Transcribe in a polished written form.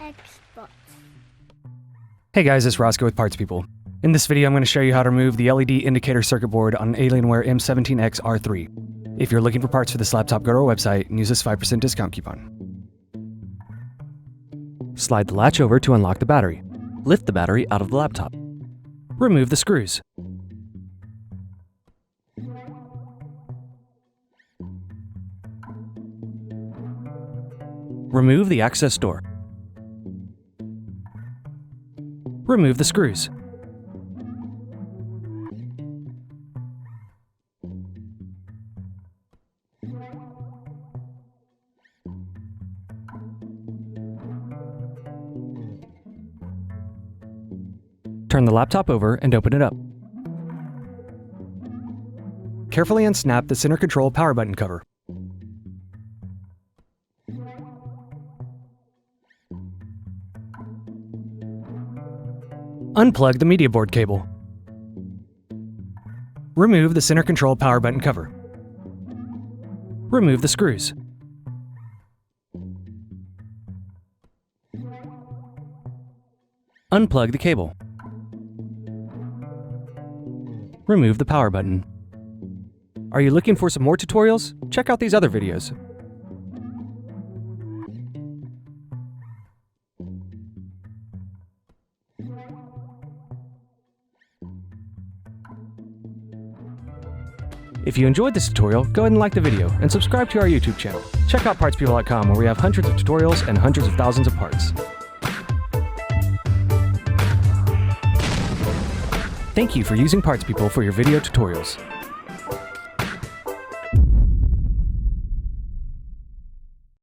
Xbox. Hey guys, it's Roscoe with Parts People. In this video, I'm going to show you how to remove the LED indicator circuit board on AlienWare M17xR3. If you're looking for parts for this laptop, go to our website and use this 5% discount coupon. Slide the latch over to unlock the battery. Lift the battery out of the laptop. Remove the screws. Remove the access door. Remove the screws. Turn the laptop over and open it up. Carefully unsnap the center control power button cover. Unplug the media board cable. Remove the center control power button cover. Remove the screws. Unplug the cable. Remove the power button. Are you looking for some more tutorials? Check out these other videos. If you enjoyed this tutorial, go ahead and like the video and subscribe to our YouTube channel. Check out partspeople.com where we have hundreds of tutorials and hundreds of thousands of parts. Thank you for using Parts People for your video tutorials.